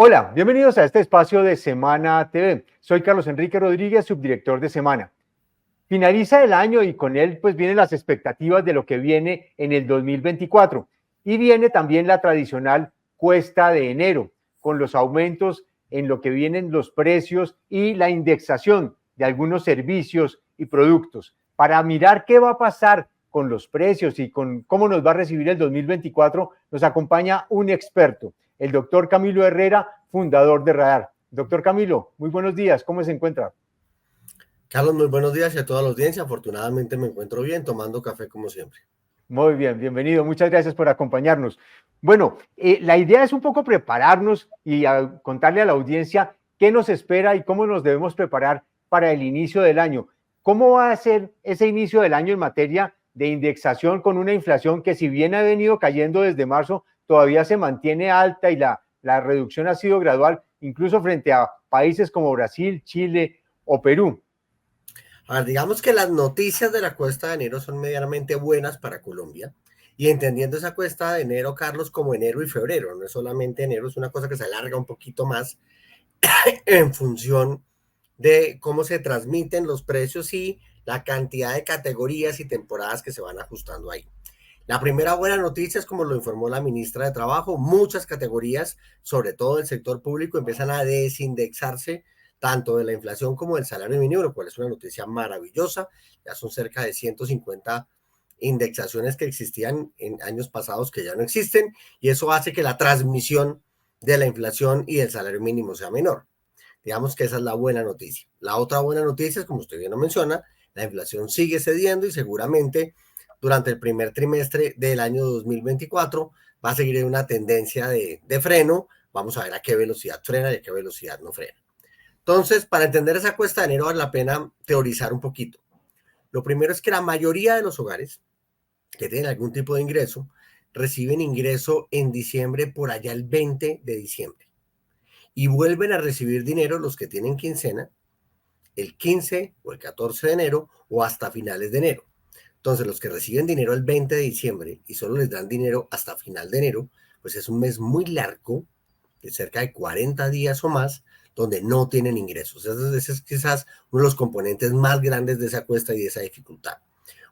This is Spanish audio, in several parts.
Hola, bienvenidos a este espacio de Semana TV. Soy Carlos Enrique Rodríguez, subdirector de Semana. Finaliza el año y con él pues vienen las expectativas de lo que viene en el 2024 y viene también la tradicional cuesta de enero con los aumentos en lo que vienen los precios y la indexación de algunos servicios y productos. Para mirar qué va a pasar con los precios y con cómo nos va a recibir el 2024, nos acompaña un experto, el doctor Camilo Herrera, fundador de Radar. Doctor Camilo, muy buenos días, ¿cómo se encuentra? Carlos, muy buenos días y a toda la audiencia. Afortunadamente me encuentro bien, tomando café como siempre. Muy bien, bienvenido. Muchas gracias por acompañarnos. Bueno, la idea es un poco prepararnos y contarle a la audiencia qué nos espera y cómo nos debemos preparar para el inicio del año. ¿Cómo va a ser ese inicio del año en materia de indexación con una inflación que si bien ha venido cayendo desde marzo, todavía se mantiene alta y la reducción ha sido gradual, incluso frente a países como Brasil, Chile o Perú? A ver, digamos que las noticias de la cuesta de enero son medianamente buenas para Colombia. Y entendiendo esa cuesta de enero, Carlos, como enero y febrero, no es solamente enero, es una cosa que se alarga un poquito más en función de cómo se transmiten los precios y la cantidad de categorías y temporadas que se van ajustando ahí. La primera buena noticia es, como lo informó la ministra de Trabajo, muchas categorías, sobre todo del sector público, empiezan a desindexarse tanto de la inflación como del salario mínimo, lo cual es una noticia maravillosa. Ya son cerca de 150 indexaciones que existían en años pasados que ya no existen, y eso hace que la transmisión de la inflación y del salario mínimo sea menor. Digamos que esa es la buena noticia. La otra buena noticia es, como usted bien lo menciona, la inflación sigue cediendo y seguramente durante el primer trimestre del año 2024 va a seguir en una tendencia de freno. Vamos a ver a qué velocidad frena y a qué velocidad no frena. Entonces, para entender esa cuesta de enero vale la pena teorizar un poquito. Lo primero es que la mayoría de los hogares que tienen algún tipo de ingreso reciben ingreso en diciembre, por allá el 20 de diciembre, y vuelven a recibir dinero los que tienen quincena el 15 o el 14 de enero o hasta finales de enero. Entonces, los que reciben dinero el 20 de diciembre y solo les dan dinero hasta final de enero, pues es un mes muy largo, de cerca de 40 días o más, donde no tienen ingresos. Ese es quizás uno de los componentes más grandes de esa cuesta y de esa dificultad.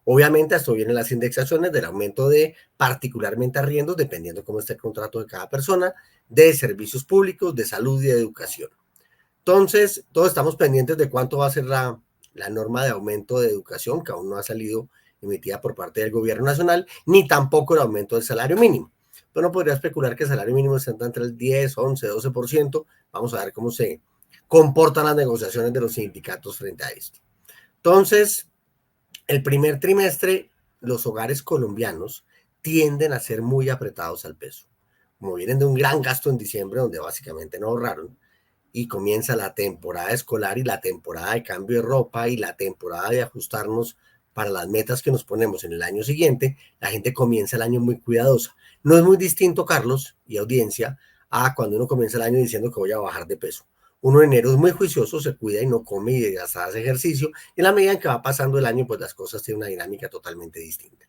Obviamente, a esto vienen las indexaciones del aumento de particularmente arriendos, dependiendo cómo esté el contrato de cada persona, de servicios públicos, de salud y de educación. Entonces, todos estamos pendientes de cuánto va a ser la norma de aumento de educación, que aún no ha salido emitida por parte del gobierno nacional, ni tampoco el aumento del salario mínimo. Pero no podría especular que el salario mínimo está entre el 10, 11, 12%. Vamos a ver cómo se comportan las negociaciones de los sindicatos frente a esto. Entonces, el primer trimestre, los hogares colombianos tienden a ser muy apretados al peso. Como vienen de un gran gasto en diciembre, donde básicamente no ahorraron, y comienza la temporada escolar y la temporada de cambio de ropa y la temporada de ajustarnos para las metas que nos ponemos en el año siguiente, la gente comienza el año muy cuidadosa. No es muy distinto, Carlos y audiencia, a cuando uno comienza el año diciendo que voy a bajar de peso. Uno en enero es muy juicioso, se cuida y no come y hasta hace ejercicio, y en la medida en que va pasando el año, pues las cosas tienen una dinámica totalmente distinta.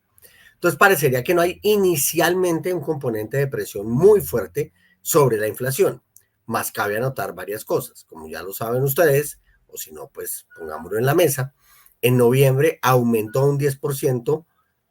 Entonces parecería que no hay inicialmente un componente de presión muy fuerte sobre la inflación. Más cabe anotar varias cosas, como ya lo saben ustedes, o si no, pues pongámoslo en la mesa. En noviembre aumentó un 10%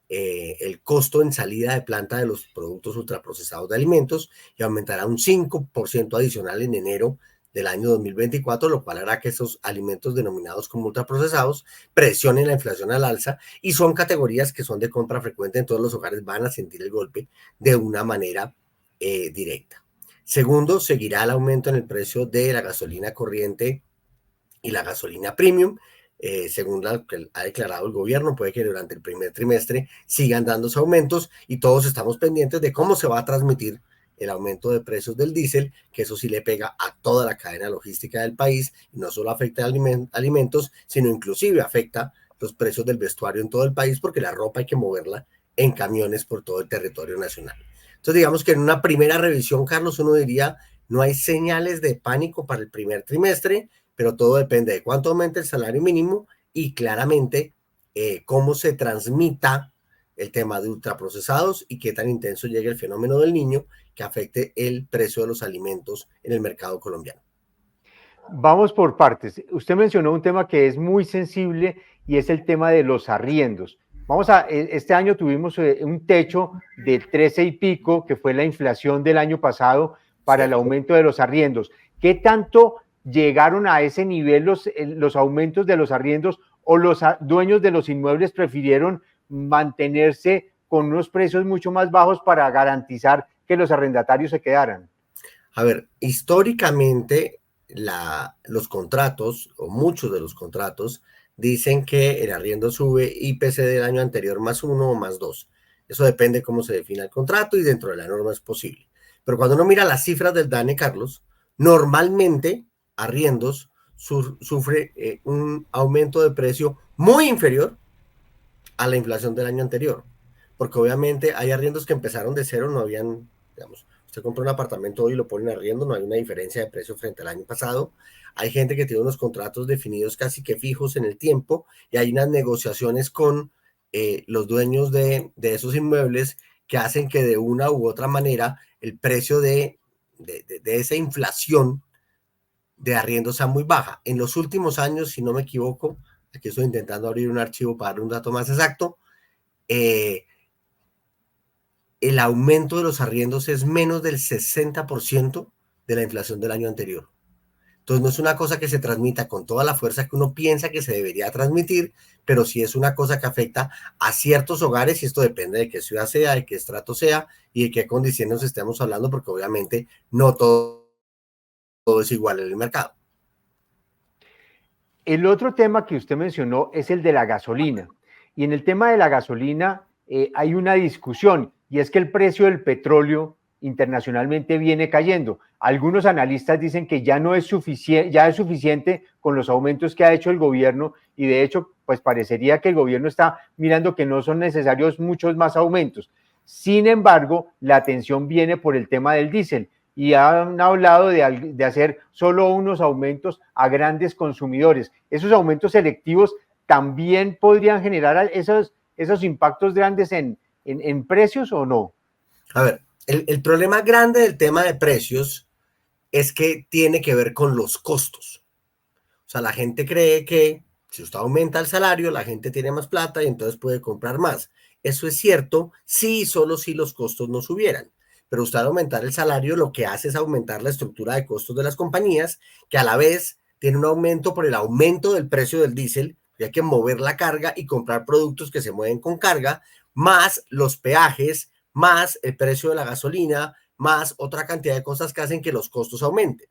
el costo en salida de planta de los productos ultraprocesados de alimentos, y aumentará un 5% adicional en enero del año 2024, lo cual hará que esos alimentos denominados como ultraprocesados presionen la inflación al alza, y son categorías que son de compra frecuente en todos los hogares, van a sentir el golpe de una manera directa. Segundo, seguirá el aumento en el precio de la gasolina corriente y la gasolina premium. Según lo que ha declarado el gobierno, puede que durante el primer trimestre sigan dándose aumentos, y todos estamos pendientes de cómo se va a transmitir el aumento de precios del diésel, que eso sí le pega a toda la cadena logística del país, y no solo afecta a alimentos, sino inclusive afecta los precios del vestuario en todo el país, porque la ropa hay que moverla en camiones por todo el territorio nacional. Entonces, digamos que en una primera revisión, Carlos, uno diría, no hay señales de pánico para el primer trimestre, pero todo depende de cuánto aumente el salario mínimo y claramente cómo se transmita el tema de ultraprocesados y qué tan intenso llegue el fenómeno del niño, que afecte el precio de los alimentos en el mercado colombiano. Vamos por partes. Usted mencionó un tema que es muy sensible y es el tema de los arriendos. Este año tuvimos un techo del 13 y pico, que fue la inflación del año pasado para el ¿Cierto? aumento de los arriendos. ¿Qué tanto llegaron a ese nivel los aumentos de los arriendos o los dueños de los inmuebles prefirieron mantenerse con unos precios mucho más bajos para garantizar que los arrendatarios se quedaran? A ver, históricamente los contratos, o muchos de los contratos, dicen que el arriendo sube IPC del año anterior más uno o más dos. Eso depende cómo se defina el contrato y dentro de la norma es posible. Pero cuando uno mira las cifras del DANE, Carlos, normalmente arriendos sufre un aumento de precio muy inferior a la inflación del año anterior. Porque obviamente hay arriendos que empezaron de cero, no habían, digamos, usted compra un apartamento hoy y lo ponen arriendo, no hay una diferencia de precio frente al año pasado. Hay gente que tiene unos contratos definidos casi que fijos en el tiempo y hay unas negociaciones con los dueños de esos inmuebles que hacen que de una u otra manera el precio de esa inflación de arriendo sea muy baja. En los últimos años, si no me equivoco, aquí estoy intentando abrir un archivo para dar un dato más exacto, eh, el aumento de los arriendos es menos del 60% de la inflación del año anterior. Entonces no es una cosa que se transmita con toda la fuerza que uno piensa que se debería transmitir, pero sí es una cosa que afecta a ciertos hogares y esto depende de qué ciudad sea, de qué estrato sea y de qué condiciones estemos hablando, porque obviamente no todo es igual en el mercado. El otro tema que usted mencionó es el de la gasolina. Y en el tema de la gasolina hay una discusión y es que el precio del petróleo internacionalmente viene cayendo. Algunos analistas dicen que ya es suficiente con los aumentos que ha hecho el gobierno y de hecho, pues parecería que el gobierno está mirando que no son necesarios muchos más aumentos. Sin embargo, la atención viene por el tema del diésel y han hablado de hacer solo unos aumentos a grandes consumidores. Esos aumentos selectivos también podrían generar esos impactos grandes en precios o no. A ver, el problema grande del tema de precios es que tiene que ver con los costos. O sea, la gente cree que si usted aumenta el salario, la gente tiene más plata y entonces puede comprar más. Eso es cierto, sí, solo si los costos no subieran. Pero usted al aumentar el salario lo que hace es aumentar la estructura de costos de las compañías, que a la vez tiene un aumento por el aumento del precio del diésel, que hay que mover la carga y comprar productos que se mueven con carga, más los peajes, más el precio de la gasolina, más otra cantidad de cosas que hacen que los costos aumenten.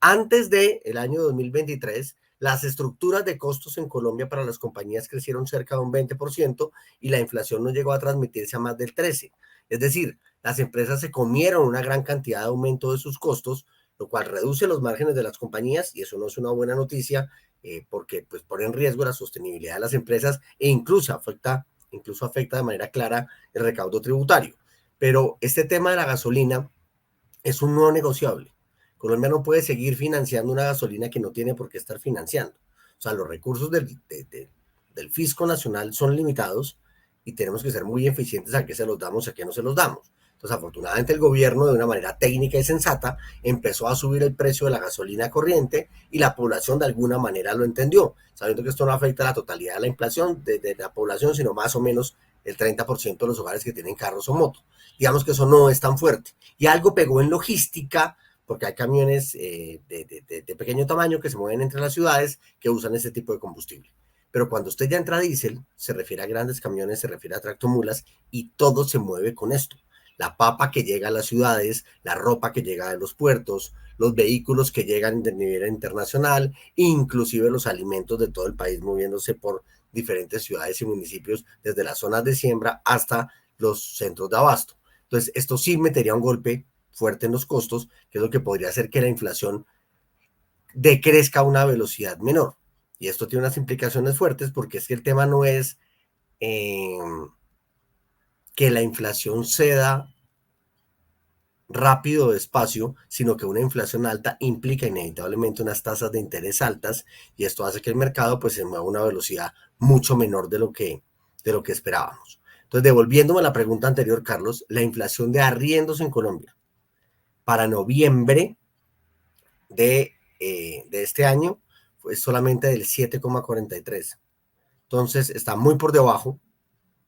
Antes del año 2023, las estructuras de costos en Colombia para las compañías crecieron cerca de un 20% y la inflación no llegó a transmitirse a más del 13%. Es decir, las empresas se comieron una gran cantidad de aumento de sus costos, lo cual reduce los márgenes de las compañías y eso no es una buena noticia porque pues, pone en riesgo la sostenibilidad de las empresas e incluso afecta de manera clara el recaudo tributario. Pero este tema de la gasolina es un no negociable. Colombia no puede seguir financiando una gasolina que no tiene por qué estar financiando. O sea, los recursos del fisco nacional son limitados y tenemos que ser muy eficientes a qué se los damos y a qué no se los damos. Entonces, afortunadamente, el gobierno, de una manera técnica y sensata, empezó a subir el precio de la gasolina corriente y la población de alguna manera lo entendió, sabiendo que esto no afecta a la totalidad de la inflación de la población, sino más o menos el 30% de los hogares que tienen carros o motos. Digamos que eso no es tan fuerte. Y algo pegó en logística, porque hay camiones de pequeño tamaño que se mueven entre las ciudades que usan ese tipo de combustible. Pero cuando usted ya entra a diésel, se refiere a grandes camiones, se refiere a tractomulas y todo se mueve con esto. La papa que llega a las ciudades, la ropa que llega de los puertos, los vehículos que llegan de nivel internacional, inclusive los alimentos de todo el país moviéndose por diferentes ciudades y municipios, desde las zonas de siembra hasta los centros de abasto. Entonces, esto sí metería un golpe fuerte en los costos, que es lo que podría hacer que la inflación decrezca a una velocidad menor. Y esto tiene unas implicaciones fuertes porque es que el tema no es que la inflación ceda rápido o despacio, sino que una inflación alta implica inevitablemente unas tasas de interés altas y esto hace que el mercado pues se mueva a una velocidad mucho menor de lo que esperábamos. Entonces, devolviéndome a la pregunta anterior, Carlos, la inflación de arriendos en Colombia para noviembre de este año fue solamente del 7,43. Entonces está muy por debajo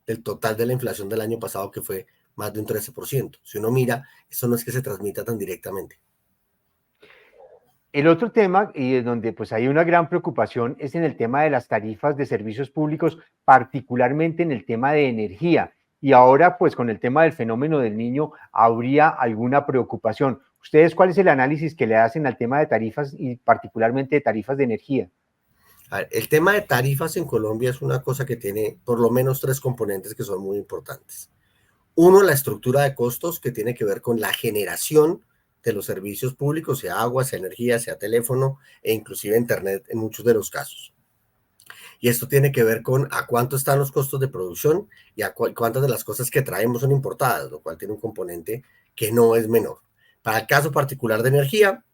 del total de la inflación del año pasado, que fue más de un 13%. Si uno mira, eso no es que se transmita tan directamente. El otro tema, y es donde pues hay una gran preocupación, es en el tema de las tarifas de servicios públicos, particularmente en el tema de energía. Y ahora, pues con el tema del fenómeno del niño, habría alguna preocupación. ¿Ustedes cuál es el análisis que le hacen al tema de tarifas y particularmente de tarifas de energía? A ver, el tema de tarifas en Colombia es una cosa que tiene por lo menos tres componentes que son muy importantes. Uno, la estructura de costos, que tiene que ver con la generación de los servicios públicos, sea agua, sea energía, sea teléfono e inclusive internet en muchos de los casos. Y esto tiene que ver con a cuánto están los costos de producción y a cuántas de las cosas que traemos son importadas, lo cual tiene un componente que no es menor. Para el caso particular de energía,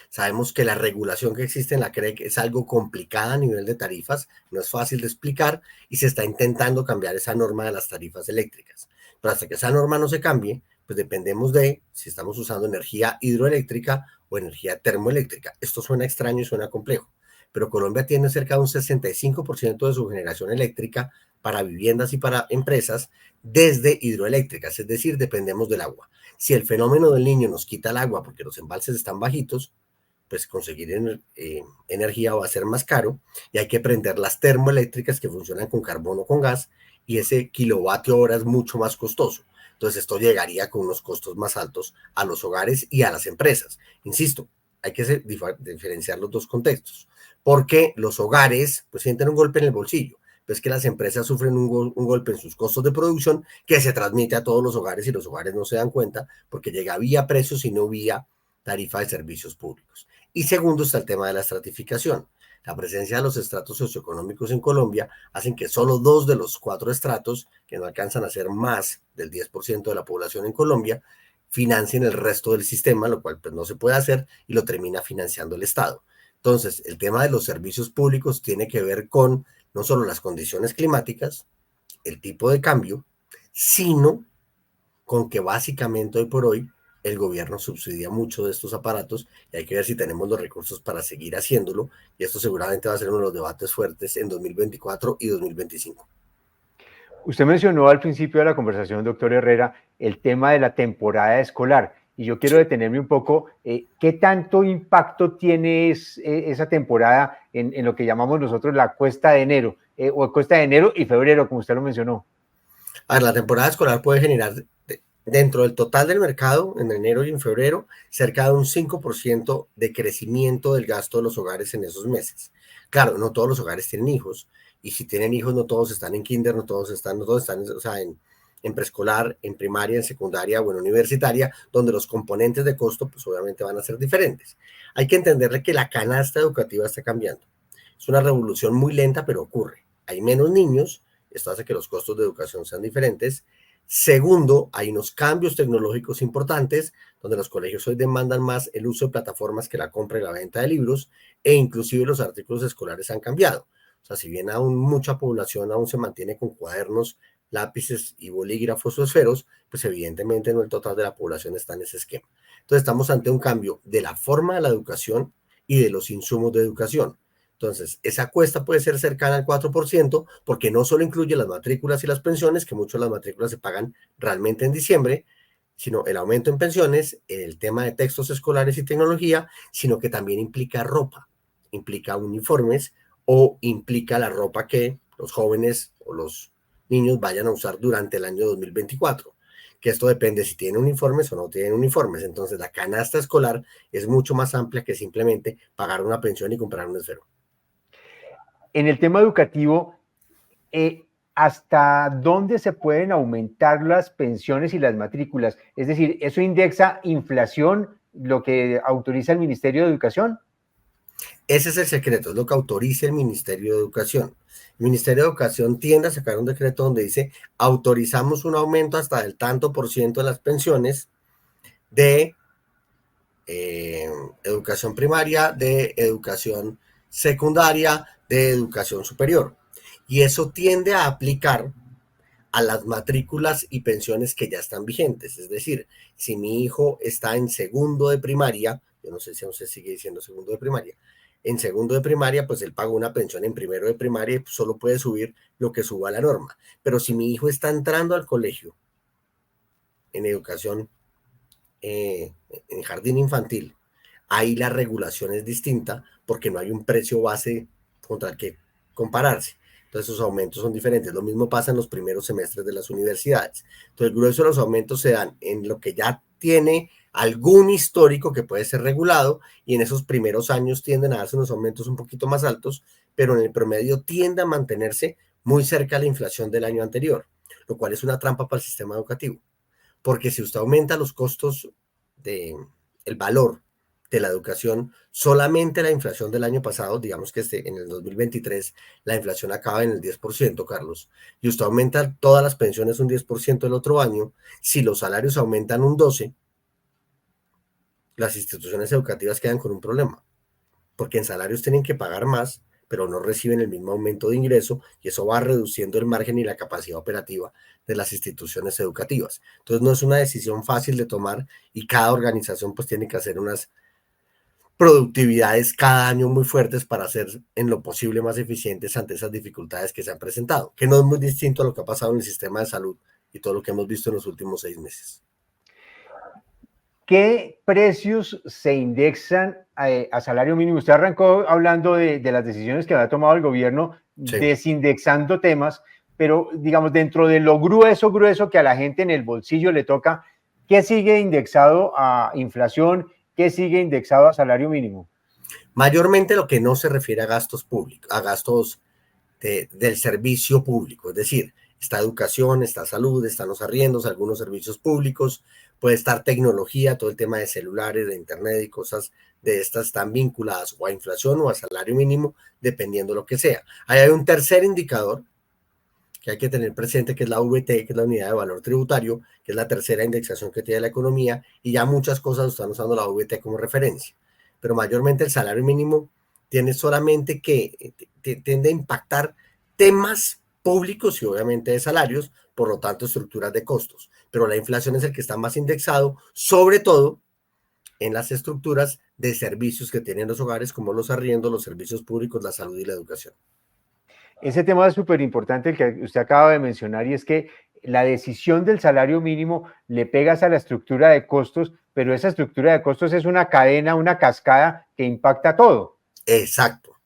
sabemos que la regulación que existe en la CREC es algo complicada a nivel de tarifas, no es fácil de explicar y se está intentando cambiar esa norma de las tarifas eléctricas. Pero hasta que esa norma no se cambie, pues dependemos de si estamos usando energía hidroeléctrica o energía termoeléctrica. Esto suena extraño y suena complejo, pero Colombia tiene cerca de un 65% de su generación eléctrica para viviendas y para empresas desde hidroeléctricas, es decir, dependemos del agua. Si el fenómeno del niño nos quita el agua porque los embalses están bajitos, pues conseguir energía va a ser más caro y hay que prender las termoeléctricas que funcionan con carbón o con gas y ese kilovatio hora es mucho más costoso. Entonces esto llegaría con unos costos más altos a los hogares y a las empresas. Insisto, hay que diferenciar los dos contextos, porque los hogares pues sienten un golpe en el bolsillo, pues que las empresas sufren un golpe en sus costos de producción que se transmite a todos los hogares y los hogares no se dan cuenta porque llega vía precios y no vía tarifa de servicios públicos. Y segundo está el tema de la estratificación. La presencia de los estratos socioeconómicos en Colombia hacen que solo 2 de los 4 estratos, que no alcanzan a ser más del 10% de la población en Colombia, financien el resto del sistema, lo cual pues, no se puede hacer y lo termina financiando el Estado. Entonces, el tema de los servicios públicos tiene que ver con no solo las condiciones climáticas, el tipo de cambio, sino con que básicamente hoy por hoy el gobierno subsidia mucho de estos aparatos y hay que ver si tenemos los recursos para seguir haciéndolo y esto seguramente va a ser uno de los debates fuertes en 2024 y 2025. Usted mencionó al principio de la conversación, doctor Herrera, el tema de la temporada escolar. Y yo quiero Sí. detenerme un poco, ¿qué tanto impacto tiene esa temporada en lo que llamamos nosotros la cuesta de enero, o cuesta de enero y febrero, como usted lo mencionó? A ver, la temporada escolar puede generar dentro del total del mercado en enero y en febrero cerca de un 5% de crecimiento del gasto de los hogares en esos meses. Claro, no todos los hogares tienen hijos y si tienen hijos no todos están en kinder, no todos están o sea, en preescolar, en primaria, en secundaria o en universitaria, donde los componentes de costo pues obviamente van a ser diferentes. Hay que entenderle que la canasta educativa está cambiando. Es una revolución muy lenta, pero ocurre. Hay menos niños, esto hace que los costos de educación sean diferentes. Segundo, hay unos cambios tecnológicos importantes donde los colegios hoy demandan más el uso de plataformas que la compra y la venta de libros e inclusive los artículos escolares han cambiado. O sea, si bien aún mucha población aún se mantiene con cuadernos, lápices y bolígrafos o esferos, pues evidentemente no el total de la población está en ese esquema. Entonces estamos ante un cambio de la forma de la educación y de los insumos de educación. Entonces, esa cuesta puede ser cercana al 4% porque no solo incluye las matrículas y las pensiones, que muchas de las matrículas se pagan realmente en diciembre, sino el aumento en pensiones, el tema de textos escolares y tecnología, sino que también implica ropa, implica uniformes o implica la ropa que los jóvenes o los niños vayan a usar durante el año 2024. Que esto depende si tienen uniformes o no tienen uniformes. Entonces, la canasta escolar es mucho más amplia que simplemente pagar una pensión y comprar un esfero. En el tema educativo, ¿hasta dónde se pueden aumentar las pensiones y las matrículas? Es decir, ¿eso indexa inflación, lo que autoriza el Ministerio de Educación? Ese es el secreto, es lo que autoriza el Ministerio de Educación. El Ministerio de Educación tiende a sacar un decreto donde dice autorizamos un aumento hasta del tanto por ciento de las pensiones de educación primaria, de educación secundaria, de educación superior. Y eso tiende a aplicar a las matrículas y pensiones que ya están vigentes. Es decir, si mi hijo está en segundo de primaria, yo no sé si aún se sigue diciendo segundo de primaria, en segundo de primaria, pues él paga una pensión en primero de primaria y solo puede subir lo que suba la norma. Pero si mi hijo está entrando al colegio en educación, en jardín infantil, ahí la regulación es distinta porque no hay un precio base contra el que compararse. Entonces, esos aumentos son diferentes. Lo mismo pasa en los primeros semestres de las universidades. Entonces, el grueso de los aumentos se dan en lo que ya tiene algún histórico que puede ser regulado y en esos primeros años tienden a darse unos aumentos un poquito más altos, pero en el promedio tiende a mantenerse muy cerca de la inflación del año anterior, lo cual es una trampa para el sistema educativo. Porque si usted aumenta los costos de el valor de la educación, solamente la inflación del año pasado, digamos que en el 2023 la inflación acaba en el 10%, Carlos, y usted aumenta todas las pensiones un 10% el otro año, si los salarios aumentan un 12%, las instituciones educativas quedan con un problema, porque en salarios tienen que pagar más, pero no reciben el mismo aumento de ingreso y eso va reduciendo el margen y la capacidad operativa de las instituciones educativas. Entonces no es una decisión fácil de tomar y cada organización pues tiene que hacer unas productividades cada año muy fuertes para ser en lo posible más eficientes ante esas dificultades que se han presentado, que no es muy distinto a lo que ha pasado en el sistema de salud y todo lo que hemos visto en los últimos 6 meses. ¿Qué precios se indexan a salario mínimo? Usted arrancó hablando de las decisiones que había tomado el gobierno, Sí. desindexando temas, pero digamos, dentro de lo grueso que a la gente en el bolsillo le toca, ¿qué sigue indexado a inflación? ¿Qué sigue indexado a salario mínimo? Mayormente lo que no se refiere a gastos públicos, a gastos del servicio público, es decir, está educación, está salud, están los arriendos, algunos servicios públicos, puede estar tecnología, todo el tema de celulares, de internet y cosas de estas están vinculadas o a inflación o a salario mínimo, dependiendo de lo que sea. Ahí hay un tercer indicador que hay que tener presente, que es la VT, que es la unidad de valor tributario, que es la tercera indexación que tiene la economía, y ya muchas cosas están usando la VT como referencia. Pero mayormente el salario mínimo tiene solamente que, tiende a impactar temas públicos y obviamente de salarios, por lo tanto estructuras de costos. Pero la inflación es el que está más indexado, sobre todo en las estructuras de servicios que tienen los hogares, como los arriendos, los servicios públicos, la salud y la educación. Ese tema es súper importante el que usted acaba de mencionar y es que la decisión del salario mínimo le pegas a la estructura de costos, pero esa estructura de costos es una cadena, una cascada que impacta todo. Exacto.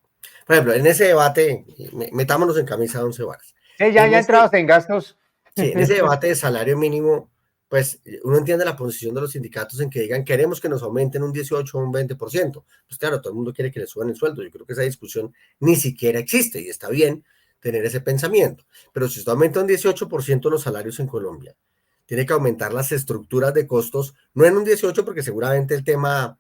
Por ejemplo, en ese debate, metámonos en camisa de 11 varas. Sí, ya entrados en gastos. Sí, en ese debate de salario mínimo, pues uno entiende la posición de los sindicatos en que digan queremos que nos aumenten un 18 o un 20%. Pues claro, todo el mundo quiere que le suban el sueldo. Yo creo que esa discusión ni siquiera existe y está bien tener ese pensamiento. Pero si usted aumenta un 18% los salarios en Colombia, tiene que aumentar las estructuras de costos, no en un 18% porque seguramente el tema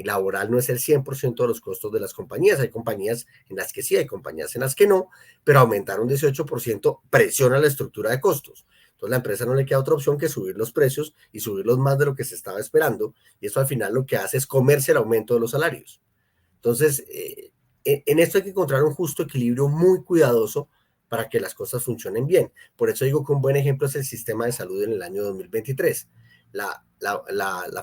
laboral no es el 100% de los costos de las compañías. Hay compañías en las que sí, hay compañías en las que no, pero aumentar un 18% presiona la estructura de costos. Entonces la empresa no le queda otra opción que subir los precios y subirlos más de lo que se estaba esperando. Y eso al final lo que hace es comerse el aumento de los salarios. Entonces, en esto hay que encontrar un justo equilibrio muy cuidadoso para que las cosas funcionen bien. Por eso digo que un buen ejemplo es el sistema de salud en el año 2023. La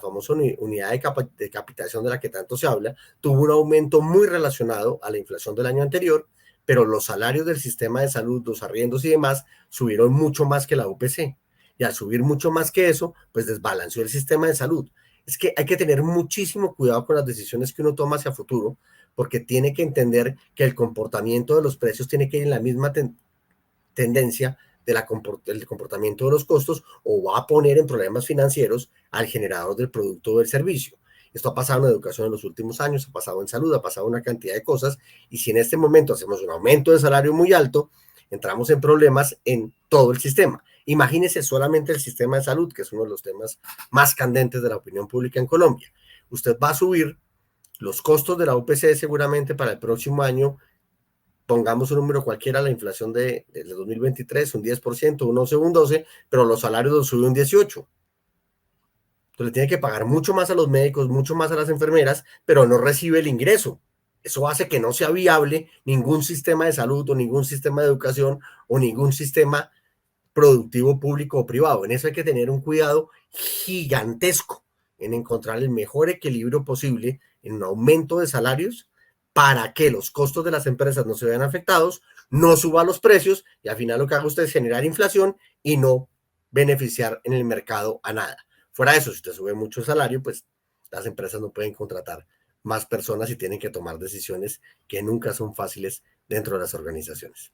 famosa unidad de capitación de la que tanto se habla tuvo un aumento muy relacionado a la inflación del año anterior, pero los salarios del sistema de salud, los arriendos y demás subieron mucho más que la UPC. Y al subir mucho más que eso, pues desbalanceó el sistema de salud. Es que hay que tener muchísimo cuidado con las decisiones que uno toma hacia futuro, porque tiene que entender que el comportamiento de los precios tiene que ir en la misma tendencia del comportamiento de los costos o va a poner en problemas financieros al generador del producto o del servicio. Esto ha pasado en educación en los últimos años, ha pasado en salud, ha pasado una cantidad de cosas y si en este momento hacemos un aumento de salario muy alto, entramos en problemas en todo el sistema. Imagínese solamente el sistema de salud, que es uno de los temas más candentes de la opinión pública en Colombia. Usted va a subir los costos de la UPC seguramente para el próximo año, pongamos un número cualquiera, la inflación de 2023, un 10%, un 11, un 12, pero los salarios los sube un 18%. Entonces le tiene que pagar mucho más a los médicos, mucho más a las enfermeras, pero no recibe el ingreso. Eso hace que no sea viable ningún sistema de salud o ningún sistema de educación o ningún sistema productivo público o privado. En eso hay que tener un cuidado gigantesco en encontrar el mejor equilibrio posible en un aumento de salarios para que los costos de las empresas no se vean afectados, no suban los precios y al final lo que haga usted es generar inflación y no beneficiar en el mercado a nada. Fuera de eso, si usted sube mucho el salario, pues las empresas no pueden contratar más personas y tienen que tomar decisiones que nunca son fáciles dentro de las organizaciones.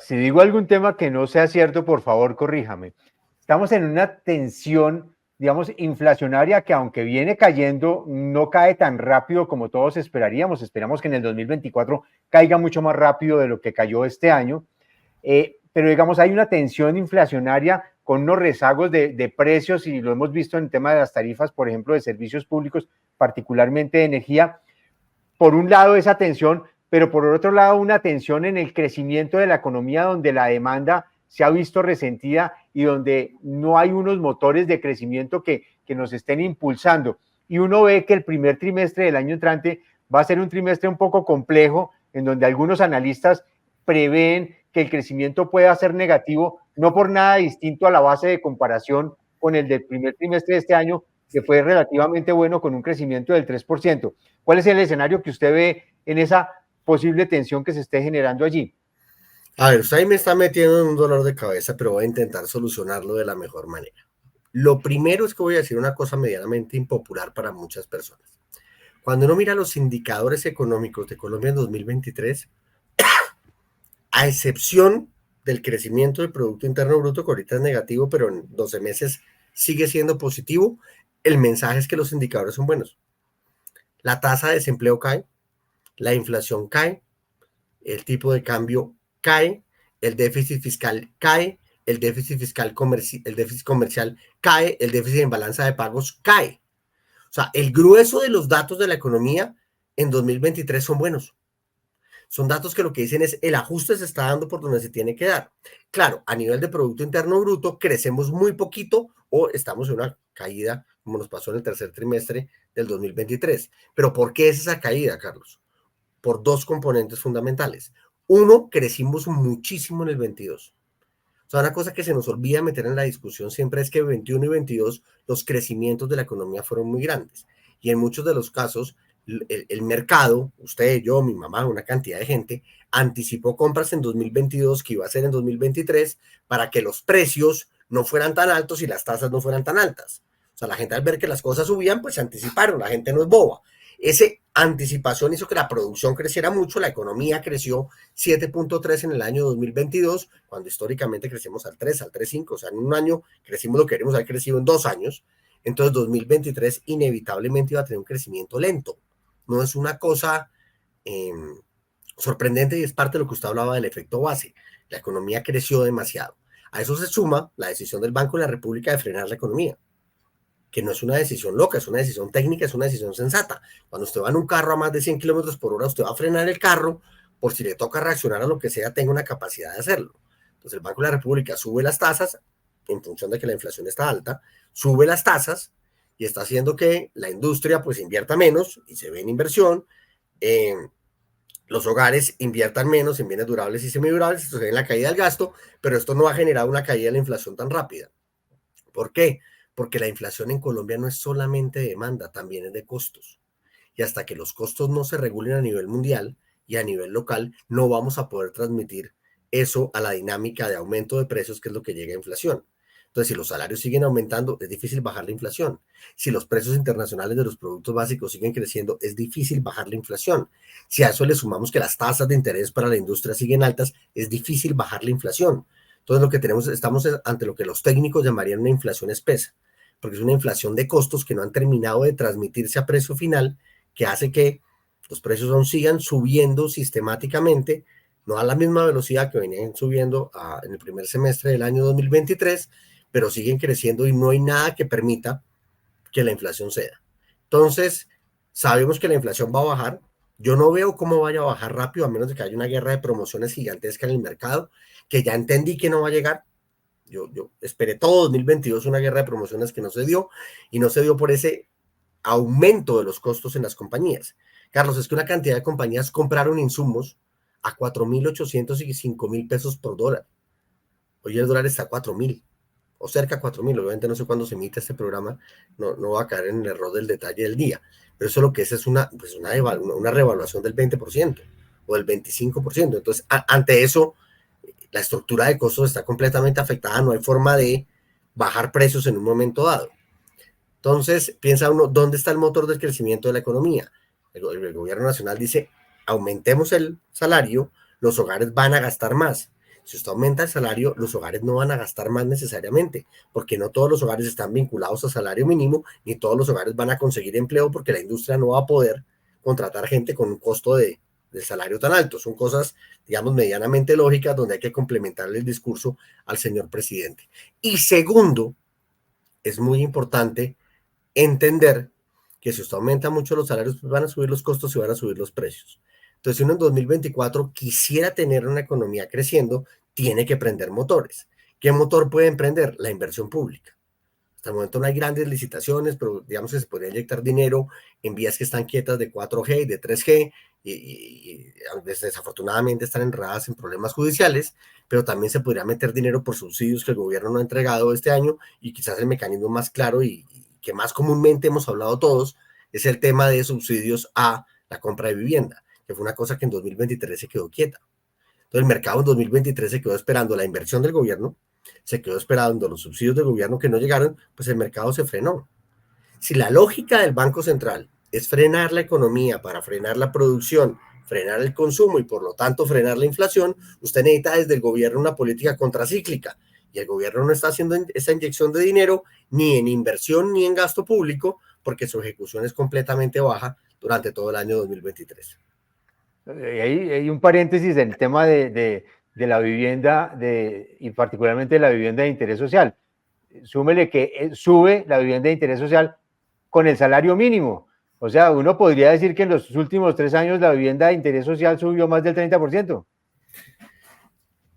Si digo algún tema que no sea cierto, por favor, corríjame. Estamos en una tensión, digamos, inflacionaria que aunque viene cayendo, no cae tan rápido como todos esperaríamos. Esperamos que en el 2024 caiga mucho más rápido de lo que cayó este año. Pero digamos, hay una tensión inflacionaria con unos rezagos de precios y lo hemos visto en el tema de las tarifas, por ejemplo, de servicios públicos, particularmente de energía. Por un lado, esa tensión, pero por otro lado, una tensión en el crecimiento de la economía donde la demanda se ha visto resentida y donde no hay unos motores de crecimiento que nos estén impulsando. Y uno ve que el primer trimestre del año entrante va a ser un trimestre un poco complejo, en donde algunos analistas prevén que el crecimiento pueda ser negativo, no por nada distinto a la base de comparación con el del primer trimestre de este año, que fue relativamente bueno con un crecimiento del 3%. ¿Cuál es el escenario que usted ve en esa posible tensión que se esté generando allí? A ver, usted ahí me está metiendo en un dolor de cabeza, pero voy a intentar solucionarlo de la mejor manera. Lo primero es que voy a decir una cosa medianamente impopular para muchas personas. Cuando uno mira los indicadores económicos de Colombia en 2023, a excepción del crecimiento del Producto Interno Bruto, que ahorita es negativo, pero en 12 meses sigue siendo positivo, el mensaje es que los indicadores son buenos. La tasa de desempleo cae, la inflación cae, el tipo de cambio cae, el déficit fiscal cae, el déficit comercial cae, el déficit en balanza de pagos cae. O sea, el grueso de los datos de la economía en 2023 son buenos. Son datos que lo que dicen es el ajuste se está dando por donde se tiene que dar. Claro, a nivel de Producto Interno Bruto crecemos muy poquito o estamos en una caída como nos pasó en el tercer trimestre del 2023. Pero ¿por qué es esa caída, Carlos? Por dos componentes fundamentales. Uno, crecimos muchísimo en el 22. O sea, una cosa que se nos olvida meter en la discusión siempre es que 21 y 22 los crecimientos de la economía fueron muy grandes. Y en muchos de los casos, el mercado, usted, yo, mi mamá, una cantidad de gente, anticipó compras en 2022 que iba a ser en 2023 para que los precios no fueran tan altos y las tasas no fueran tan altas. O sea, la gente al ver que las cosas subían, pues se anticiparon, la gente no es boba. Esa anticipación hizo que la producción creciera mucho, la economía creció 7.3 en el año 2022, cuando históricamente crecemos al 3, al 3.5, o sea, en un año crecimos lo que queremos haber crecido en 2 años, entonces 2023 inevitablemente iba a tener un crecimiento lento. No es una cosa sorprendente y es parte de lo que usted hablaba del efecto base. La economía creció demasiado. A eso se suma la decisión del Banco de la República de frenar la economía, que no es una decisión loca, es una decisión técnica, es una decisión sensata. Cuando usted va en un carro a más de 100 kilómetros por hora, usted va a frenar el carro por si le toca reaccionar a lo que sea, tenga una capacidad de hacerlo. Entonces el Banco de la República sube las tasas en función de que la inflación está alta, sube las tasas y está haciendo que la industria pues invierta menos y se ve en inversión, los hogares inviertan menos en bienes durables y semidurables, esto se ve en la caída del gasto, pero esto no ha generado una caída de la inflación tan rápida. ¿Por qué? Porque la inflación en Colombia no es solamente de demanda, también es de costos. Y hasta que los costos no se regulen a nivel mundial y a nivel local, no vamos a poder transmitir eso a la dinámica de aumento de precios, que es lo que llega a inflación. Entonces, si los salarios siguen aumentando, es difícil bajar la inflación. Si los precios internacionales de los productos básicos siguen creciendo, es difícil bajar la inflación. Si a eso le sumamos que las tasas de interés para la industria siguen altas, es difícil bajar la inflación. Entonces, lo que estamos ante lo que los técnicos llamarían una inflación espesa, porque es una inflación de costos que no han terminado de transmitirse a precio final, que hace que los precios aún sigan subiendo sistemáticamente, no a la misma velocidad que venían subiendo en el primer semestre del año 2023, pero siguen creciendo y no hay nada que permita que la inflación ceda. Entonces, sabemos que la inflación va a bajar. Yo no veo cómo vaya a bajar rápido, a menos de que haya una guerra de promociones gigantesca en el mercado, que ya entendí que no va a llegar. Yo esperé todo 2022 una guerra de promociones que no se dio, y no se dio por ese aumento de los costos en las compañías. Carlos, es que una cantidad de compañías compraron insumos a 4.800 y 5.000 pesos por dólar. Hoy el dólar está a 4.000 o cerca de 4.000. Obviamente no sé cuándo se emite este programa, no va a caer en el error del detalle del día, pero eso lo que es pues una revaluación del 20% o del 25%. Entonces, ante eso, la estructura de costos está completamente afectada, no hay forma de bajar precios en un momento dado. Entonces, piensa uno, ¿dónde está el motor del crecimiento de la economía? El gobierno nacional dice, aumentemos el salario, los hogares van a gastar más. Si usted aumenta el salario, los hogares no van a gastar más necesariamente, porque no todos los hogares están vinculados a salario mínimo, ni todos los hogares van a conseguir empleo, porque la industria no va a poder contratar gente con un costo del salario tan alto. Son cosas, digamos, medianamente lógicas, donde hay que complementarle el discurso al señor presidente. Y segundo, es muy importante entender que si usted aumenta mucho los salarios, pues van a subir los costos y van a subir los precios. Entonces, si uno en 2024 quisiera tener una economía creciendo, tiene que prender motores. ¿Qué motor puede emprender? La inversión pública. Hasta el momento no hay grandes licitaciones, pero digamos que se podría inyectar dinero en vías que están quietas de 4G y de 3G, y desafortunadamente están enredadas en problemas judiciales, pero también se podría meter dinero por subsidios que el gobierno no ha entregado este año, y quizás el mecanismo más claro y que más comúnmente hemos hablado todos es el tema de subsidios a la compra de vivienda, que fue una cosa que en 2023 se quedó quieta. Entonces el mercado en 2023 se quedó esperando la inversión del gobierno, se quedó esperando los subsidios del gobierno que no llegaron, pues el mercado se frenó. Si la lógica del Banco Central es frenar la economía para frenar la producción, frenar el consumo y por lo tanto frenar la inflación, usted necesita desde el gobierno una política contracíclica, y el gobierno no está haciendo esa inyección de dinero ni en inversión ni en gasto público, porque su ejecución es completamente baja durante todo el año 2023. Hay un paréntesis en el tema de la vivienda y particularmente la vivienda de interés social. Súmele que sube la vivienda de interés social con el salario mínimo. O sea, uno podría decir que en los últimos 3 años la vivienda de interés social subió más del 30%.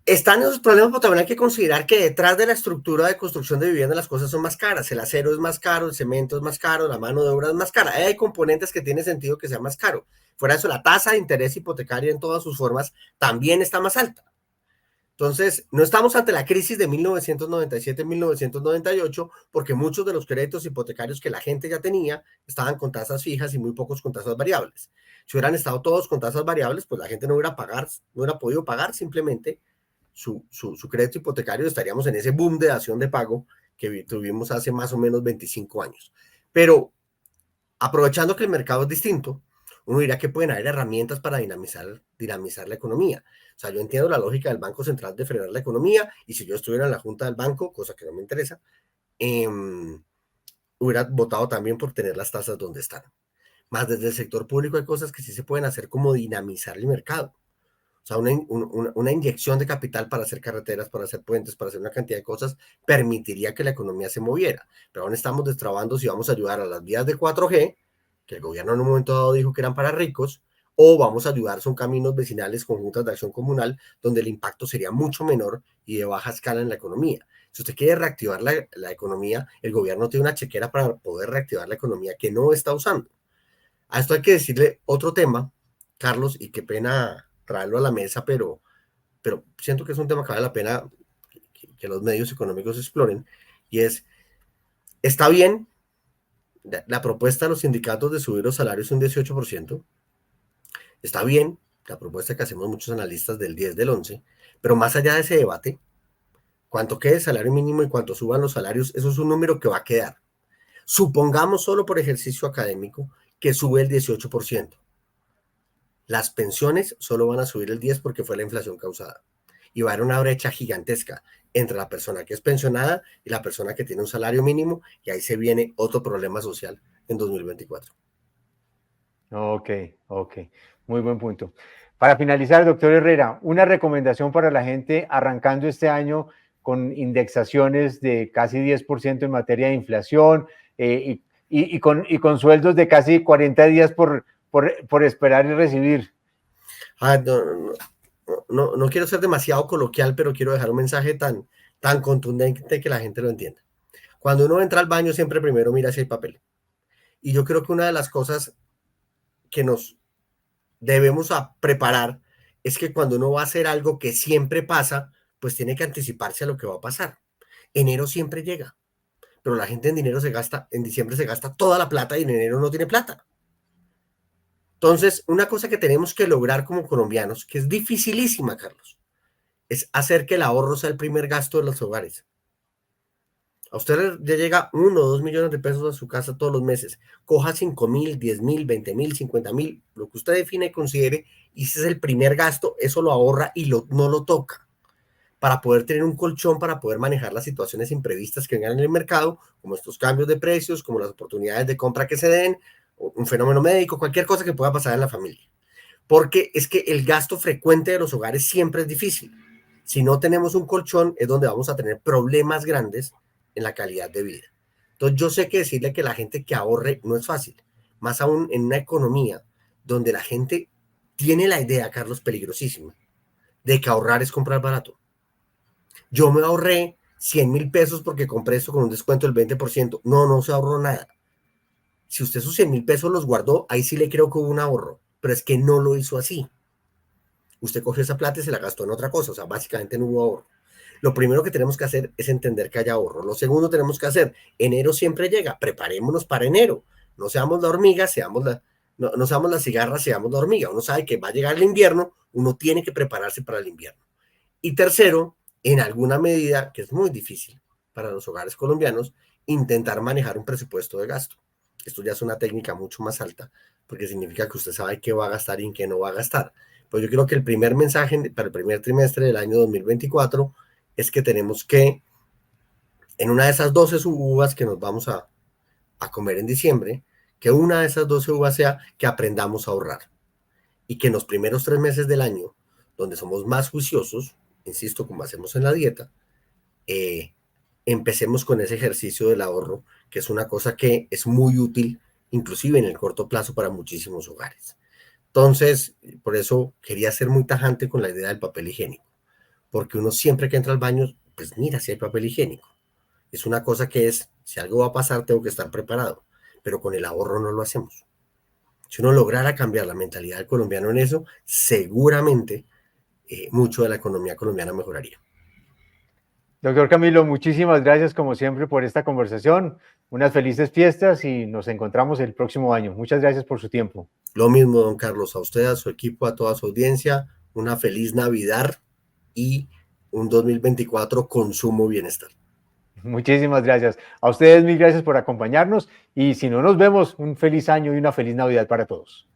Están esos problemas, pero también hay que considerar que detrás de la estructura de construcción de vivienda las cosas son más caras. El acero es más caro, el cemento es más caro, la mano de obra es más cara. Hay componentes que tiene sentido que sea más caro. Fuera de eso, la tasa de interés hipotecaria en todas sus formas también está más alta. Entonces, no estamos ante la crisis de 1997-1998, porque muchos de los créditos hipotecarios que la gente ya tenía estaban con tasas fijas y muy pocos con tasas variables. Si hubieran estado todos con tasas variables, pues la gente no hubiera podido pagar simplemente su crédito hipotecario, estaríamos en ese boom de dación de pago que tuvimos hace más o menos 25 años. Pero aprovechando que el mercado es distinto, uno dirá que pueden haber herramientas para dinamizar la economía. O sea, yo entiendo la lógica del Banco Central de frenar la economía, y si yo estuviera en la junta del banco, cosa que no me interesa, hubiera votado también por tener las tasas donde están. Más desde el sector público hay cosas que sí se pueden hacer, como dinamizar el mercado. O sea, una inyección de capital para hacer carreteras, para hacer puentes, para hacer una cantidad de cosas, permitiría que la economía se moviera. Pero aún estamos destrabando si vamos a ayudar a las vías de 4G, que el gobierno en un momento dado dijo que eran para ricos, o vamos a ayudar, son caminos vecinales, conjuntas de acción comunal, donde el impacto sería mucho menor y de baja escala en la economía. Si usted quiere reactivar la economía, el gobierno tiene una chequera para poder reactivar la economía que no está usando. A esto hay que decirle otro tema, Carlos, y qué pena traerlo a la mesa, pero siento que es un tema que vale la pena que los medios económicos exploren, y está bien la propuesta de los sindicatos de subir los salarios un 18%, está bien la propuesta que hacemos muchos analistas del 10, del 11, pero más allá de ese debate, cuánto quede el salario mínimo y cuánto suban los salarios, eso es un número que va a quedar. Supongamos solo por ejercicio académico que sube el 18%. Las pensiones solo van a subir el 10% porque fue la inflación causada. Y va a haber una brecha gigantesca entre la persona que es pensionada y la persona que tiene un salario mínimo, y ahí se viene otro problema social en 2024. Ok, ok, muy buen punto. Para finalizar, doctor Herrera, una recomendación para la gente arrancando este año con indexaciones de casi 10% en materia de inflación, y con sueldos de casi 40 días por esperar y recibir. No quiero ser demasiado coloquial, pero quiero dejar un mensaje tan contundente que la gente lo entienda. Cuando uno entra al baño, siempre primero mira si hay papel. Y yo creo que una de las cosas que nos debemos preparar es que cuando uno va a hacer algo que siempre pasa, pues tiene que anticiparse a lo que va a pasar. Enero siempre llega, pero la gente en dinero se gasta, en diciembre se gasta toda la plata y en enero no tiene plata. Entonces, una cosa que tenemos que lograr como colombianos, que es dificilísima, Carlos, es hacer que el ahorro sea el primer gasto de los hogares. A usted ya llega 1 o 2 millones de pesos a su casa todos los meses. Coja 5.000, 10.000, 20.000, 50.000, lo que usted define y considere, y ese es el primer gasto, eso lo ahorra y no lo toca, para poder tener un colchón, para poder manejar las situaciones imprevistas que vengan en el mercado, como estos cambios de precios, como las oportunidades de compra que se den, un fenómeno médico, cualquier cosa que pueda pasar en la familia. Porque es que el gasto frecuente de los hogares siempre es difícil. Si no tenemos un colchón, es donde vamos a tener problemas grandes en la calidad de vida. Entonces, yo sé que decirle que la gente que ahorre no es fácil, más aún en una economía donde la gente tiene la idea, Carlos, peligrosísima, de que ahorrar es comprar barato. Yo me ahorré 100.000 pesos porque compré esto con un descuento del 20%. No, no se ahorró nada. Si usted sus 100.000 pesos los guardó, ahí sí le creo que hubo un ahorro, pero es que no lo hizo así. Usted cogió esa plata y se la gastó en otra cosa, o sea, básicamente no hubo ahorro. Lo primero que tenemos que hacer es entender que haya ahorro. Lo segundo tenemos que hacer, enero siempre llega, preparémonos para enero. No seamos la hormiga, no seamos la cigarra, seamos la hormiga. Uno sabe que va a llegar el invierno, uno tiene que prepararse para el invierno. Y tercero, en alguna medida, que es muy difícil para los hogares colombianos, intentar manejar un presupuesto de gasto. Esto ya es una técnica mucho más alta, porque significa que usted sabe qué va a gastar y en qué no va a gastar. Pues yo creo que el primer mensaje para el primer trimestre del año 2024 es que tenemos que, en una de esas 12 uvas que nos vamos a comer en diciembre, que una de esas 12 uvas sea que aprendamos a ahorrar. Y que en los primeros 3 meses del año, donde somos más juiciosos, insisto, como hacemos en la dieta, empecemos con ese ejercicio del ahorro, que es una cosa que es muy útil, inclusive en el corto plazo para muchísimos hogares. Entonces, por eso quería ser muy tajante con la idea del papel higiénico, porque uno siempre que entra al baño, pues mira si hay papel higiénico. Es una cosa que es, si algo va a pasar, tengo que estar preparado, pero con el ahorro no lo hacemos. Si uno lograra cambiar la mentalidad del colombiano en eso, seguramente mucho de la economía colombiana mejoraría. Doctor Camilo, muchísimas gracias como siempre por esta conversación. Unas felices fiestas y nos encontramos el próximo año. Muchas gracias por su tiempo. Lo mismo, don Carlos, a usted, a su equipo, a toda su audiencia, una feliz Navidad y un 2024 con sumo bienestar. Muchísimas gracias. A ustedes mil gracias por acompañarnos y si no nos vemos, un feliz año y una feliz Navidad para todos.